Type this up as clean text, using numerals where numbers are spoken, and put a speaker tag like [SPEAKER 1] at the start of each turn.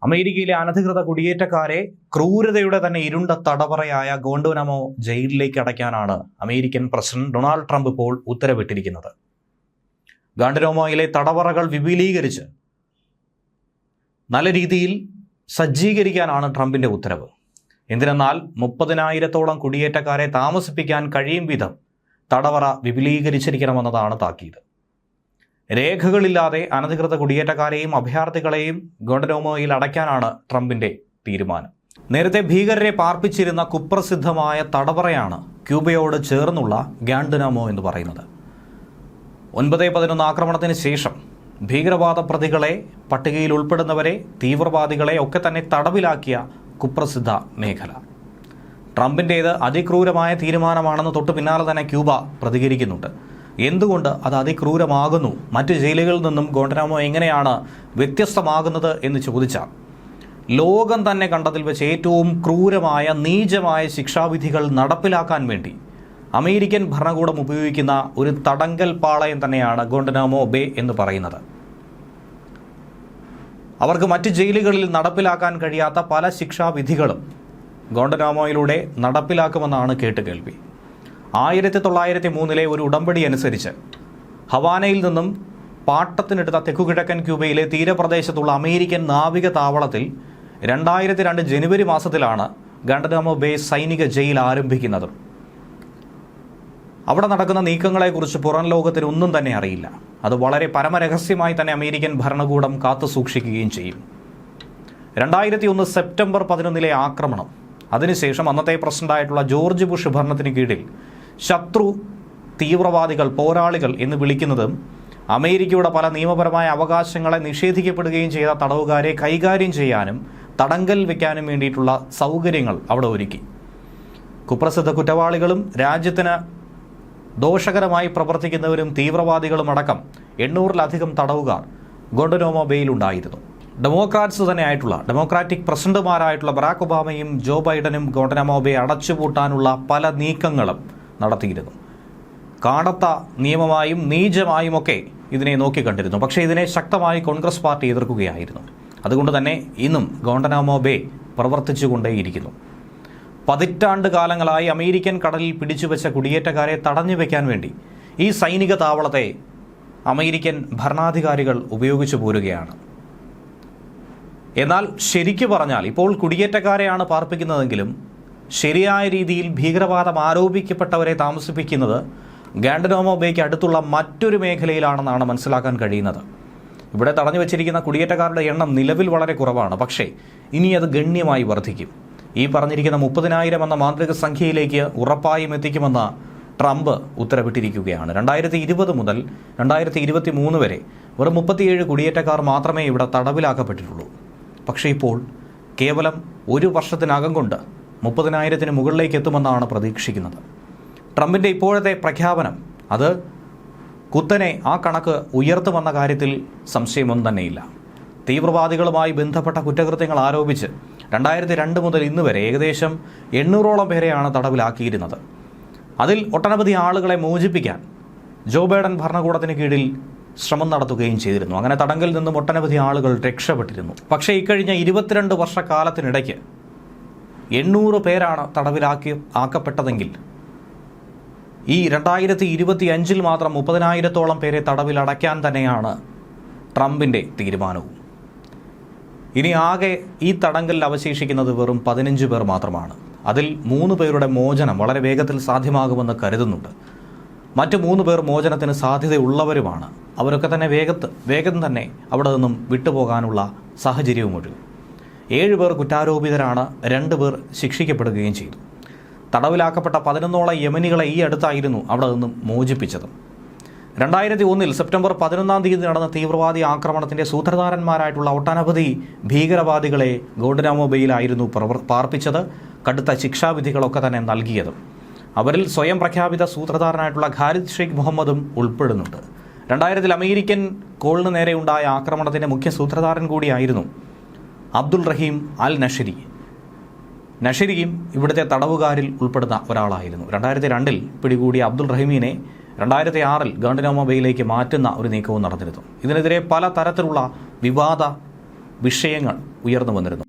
[SPEAKER 1] അമേരിക്കയിലെ അനധികൃത കുടിയേറ്റക്കാരെ ക്രൂരതയുടെ തന്നെ ഇരുണ്ട തടവറയായ ഗോണ്ടോനാമോ ജയിലിലേക്ക് അടയ്ക്കാനാണ് അമേരിക്കൻ പ്രസിഡന്റ് ഡൊണാൾഡ് ട്രംപ് ഇപ്പോൾ ഉത്തരവിട്ടിരിക്കുന്നത്. ഗാണ്ടനാമോയിലെ തടവറകൾ വിപുലീകരിച്ച് നല്ല രീതിയിൽ സജ്ജീകരിക്കാനാണ് ട്രംപിന്റെ ഉത്തരവ്. എന്തിനെന്നാൽ 30,000-ഓളം കുടിയേറ്റക്കാരെ താമസിപ്പിക്കാൻ കഴിയും വിധം തടവറ വിപുലീകരിച്ചിരിക്കണമെന്നതാണ് താക്കീത്. രേഖകളില്ലാതെ അനധികൃത കുടിയേറ്റക്കാരെയും അഭയാർത്ഥികളെയും ഗോണ്ടനാമോയിൽ അടയ്ക്കാനാണ് ട്രംപിന്റെ തീരുമാനം. നേരത്തെ ഭീകരരെ പാർപ്പിച്ചിരുന്ന കുപ്രസിദ്ധമായ തടവറയാണ് ക്യൂബയോട് ചേർന്നുള്ള ഗാണ്ടനാമോ എന്ന് പറയുന്നത്. 9/11 ആക്രമണത്തിന് ശേഷം ഭീകരവാദ പ്രതികളെ, പട്ടികയിൽ ഉൾപ്പെടുന്നവരെ, തീവ്രവാദികളെ ഒക്കെ തന്നെ തടവിലാക്കിയ കുപ്രസിദ്ധ മേഖല. ട്രംപിൻ്റേത് അതിക്രൂരമായ തീരുമാനമാണെന്ന് തൊട്ടു പിന്നാലെ തന്നെ ക്യൂബ പ്രതികരിക്കുന്നുണ്ട്. എന്തുകൊണ്ട് അത് അതിക്രൂരമാകുന്നു, മറ്റ് ജയിലുകളിൽ നിന്നും ഗോണ്ടനാമോ എങ്ങനെയാണ് വ്യത്യസ്തമാകുന്നത് എന്ന് ചോദിച്ചാൽ, ലോകം തന്നെ കണ്ടതിൽ വെച്ച് ഏറ്റവും ക്രൂരമായ നീചമായ ശിക്ഷാവിധികൾ നടപ്പിലാക്കാൻ വേണ്ടി അമേരിക്കൻ ഭരണകൂടം ഉപയോഗിക്കുന്ന ഒരു തടങ്കൽ പാളയം തന്നെയാണ് ഗോണ്ടനാമോ ബേ എന്ന് പറയുന്നത്. അവർക്ക് മറ്റ് ജയിലുകളിൽ നടപ്പിലാക്കാൻ കഴിയാത്ത പല ശിക്ഷാവിധികളും ഗോണ്ടനാമോയിലൂടെ നടപ്പിലാക്കുമെന്നാണ് കേട്ടുകേൾവി. 1903 ഒരു ഉടമ്പടി അനുസരിച്ച് ഹവാനയിൽ നിന്നും പാട്ടത്തിനെടുത്ത തെക്കുകിഴക്കൻ ക്യൂബയിലെ തീരപ്രദേശത്തുള്ള അമേരിക്കൻ നാവിക താവളത്തിൽ 2002 ജനുവരി മാസത്തിലാണ് ഗാണ്ടനാമോ ബേ സൈനിക ജയിൽ ആരംഭിക്കുന്നത്. അവിടെ നടക്കുന്ന നീക്കങ്ങളെക്കുറിച്ച് പുറം ലോകത്തിന് ഒന്നും തന്നെ അറിയില്ല. അത് വളരെ പരമരഹസ്യമായി തന്നെ അമേരിക്കൻ ഭരണകൂടം കാത്തു സൂക്ഷിക്കുകയും ചെയ്യും. 2001 സെപ്റ്റംബർ 11 ആക്രമണം, അതിനുശേഷം അന്നത്തെ പ്രസിഡന്റായിട്ടുള്ള ജോർജ് ബുഷ് ഭരണത്തിന് കീഴിൽ ശത്രു തീവ്രവാദികൾ, പോരാളികൾ എന്ന് വിളിക്കുന്നതും അമേരിക്കയുടെ പല നിയമപരമായ അവകാശങ്ങളെ നിഷേധിക്കപ്പെടുകയും ചെയ്ത തടവുകാരെ കൈകാര്യം ചെയ്യാനും തടങ്കൽ വയ്ക്കാനും വേണ്ടിയിട്ടുള്ള സൗകര്യങ്ങൾ അവിടെ ഒരുക്കി. കുപ്രസിദ്ധ കുറ്റവാളികളും രാജ്യത്തിന് ദോഷകരമായി പ്രവർത്തിക്കുന്നവരും തീവ്രവാദികളും അടക്കം 800-ലധികം തടവുകാർ ഗോണ്ടനാമോ ബേയിലുണ്ടായിരുന്നു. ഡെമോക്രാറ്റിക് പ്രസിഡന്റുമാരായിട്ടുള്ള ബറാക് ഒബാമയും ജോ ബൈഡനും ഗോണ്ടനാമോ ബേ അടച്ചുപൂട്ടാനുള്ള പല നീക്കങ്ങളും നടത്തിയിരുന്നു. കാണത്ത നിയമമായും നീചമായുമൊക്കെ ഇതിനെ നോക്കിക്കണ്ടിരുന്നു. പക്ഷേ ഇതിനെ ശക്തമായി കോൺഗ്രസ് പാർട്ടി എതിർക്കുകയായിരുന്നു. അതുകൊണ്ട് തന്നെ ഇന്നും ഗോണ്ടനാമോ ബേ പ്രവർത്തിച്ചുകൊണ്ടേയിരിക്കുന്നു. പതിറ്റാണ്ട് കാലങ്ങളായി അമേരിക്കൻ കടലിൽ പിടിച്ചുവെച്ച കുടിയേറ്റക്കാരെ തടഞ്ഞു വയ്ക്കാൻ വേണ്ടി ഈ സൈനിക താവളത്തെ അമേരിക്കൻ ഭരണാധികാരികൾ ഉപയോഗിച്ചു പോരുകയാണ്. എന്നാൽ ശരിക്കു പറഞ്ഞാൽ ഇപ്പോൾ കുടിയേറ്റക്കാരെയാണ് പാർപ്പിക്കുന്നതെങ്കിലും ശരിയായ രീതിയിൽ ഭീകരവാദം ആരോപിക്കപ്പെട്ടവരെ താമസിപ്പിക്കുന്നത് ഗാണ്ടനാമോ ബേക്ക് അടുത്തുള്ള മറ്റൊരു മേഖലയിലാണെന്നാണ് മനസ്സിലാക്കാൻ കഴിയുന്നത്. ഇവിടെ തടഞ്ഞു വച്ചിരിക്കുന്ന കുടിയേറ്റക്കാരുടെ എണ്ണം നിലവിൽ വളരെ കുറവാണ്. പക്ഷേ ഇനി അത് ഗണ്യമായി വർദ്ധിക്കും. ഈ പറഞ്ഞിരിക്കുന്ന 30,000 എന്ന മാന്ത്രിക സംഖ്യയിലേക്ക് ഉറപ്പായും എത്തിക്കുമെന്ന് ട്രംപ് ഉത്തരവിട്ടിരിക്കുകയാണ്. 2020 മുതൽ 2023 വരെ വെറും 37 കുടിയേറ്റക്കാർ മാത്രമേ ഇവിടെ തടവിലാക്കപ്പെട്ടിട്ടുള്ളൂ. പക്ഷേ ഇപ്പോൾ കേവലം ഒരു വർഷത്തിനകം കൊണ്ട് 30,000-ന് മുകളിലേക്ക് എത്തുമെന്നാണ് പ്രതീക്ഷിക്കുന്നത്. ട്രംപിൻ്റെ ഇപ്പോഴത്തെ പ്രഖ്യാപനം അത് കുത്തനെ ആ കണക്ക് ഉയർത്തുമെന്ന കാര്യത്തിൽ സംശയമൊന്നും തന്നെയില്ല. തീവ്രവാദികളുമായി ബന്ധപ്പെട്ട കുറ്റകൃത്യങ്ങൾ ആരോപിച്ച് 2002 മുതൽ ഇന്ന് വരെ ഏകദേശം 800-ഓളം പേരെയാണ് തടവിലാക്കിയിരുന്നത്. അതിൽ ഒട്ടനവധി ആളുകളെ മോചിപ്പിക്കാൻ ജോ ബൈഡൻ ഭരണകൂടത്തിന് കീഴിൽ ശ്രമം നടത്തുകയും ചെയ്തിരുന്നു. അങ്ങനെ തടങ്കലിൽ നിന്നും ഒട്ടനവധി ആളുകൾ രക്ഷപ്പെട്ടിരുന്നു. പക്ഷേ ഇക്കഴിഞ്ഞ 22 വർഷക്കാലത്തിനിടയ്ക്ക് 800 പേരാണ് ആക്കപ്പെട്ടതെങ്കിൽ ഈ 2025 മാത്രം 30,000-ഓളം പേരെ തടവിലടയ്ക്കാൻ തന്നെയാണ് ട്രംപിൻ്റെ തീരുമാനവും. ഇനി ആകെ ഈ തടങ്കലിൽ അവശേഷിക്കുന്നത് വെറും 15 പേർ മാത്രമാണ്. അതിൽ 3 പേരുടെ മോചനം വളരെ വേഗത്തിൽ സാധ്യമാകുമെന്ന് കരുതുന്നുണ്ട്. മറ്റ് 3 പേർ മോചനത്തിന് സാധ്യതയുള്ളവരുമാണ്. അവരൊക്കെ തന്നെ വേഗം തന്നെ അവിടെ നിന്നും വിട്ടുപോകാനുള്ള സാഹചര്യവുമുണ്ട്. 7 പേർ കുറ്റാരോപിതരാണ്, 2 പേർ ശിക്ഷിക്കപ്പെടുകയും ചെയ്തു. തടവിലാക്കപ്പെട്ട 11ഓളം യമനികളെ ഈ അടുത്തായിരുന്നു അവിടെ നിന്നും മോചിപ്പിച്ചത്. 2001 സെപ്റ്റംബർ 11 നടന്ന തീവ്രവാദി ആക്രമണത്തിൻ്റെ സൂത്രധാരന്മാരായിട്ടുള്ള ഒട്ടനവധി ഭീകരവാദികളെ ഗോണ്ടനാമോ ബേയിലായിരുന്നു പാർപ്പിച്ചത്. കടുത്ത ശിക്ഷാവിധികളൊക്കെ തന്നെ നൽകിയതും അവരിൽ സ്വയം പ്രഖ്യാപിത സൂത്രധാരനായിട്ടുള്ള ഖാലിദ് ഷെയ്ഖ് മുഹമ്മദും ഉൾപ്പെടുന്നുണ്ട്. 2000 അമേരിക്കൻ കോളിന് നേരെയുണ്ടായ ആക്രമണത്തിൻ്റെ മുഖ്യ സൂത്രധാരൻ കൂടിയായിരുന്നു അബ്ദുൾ റഹീം അൽ നഷരിയും ഇവിടുത്തെ തടവുകാരിൽ ഉൾപ്പെടുന്ന ഒരാളായിരുന്നു. 2002 പിടികൂടിയ അബ്ദുൾ റഹീമിനെ 2006 ഗാണ്ടനാമോ ബേയിലേക്ക് മാറ്റുന്ന ഒരു നീക്കവും നടന്നിരുന്നു. ഇതിനെതിരെ പല തരത്തിലുള്ള വിവാദ വിഷയങ്ങൾ ഉയർന്നു വന്നിരുന്നു.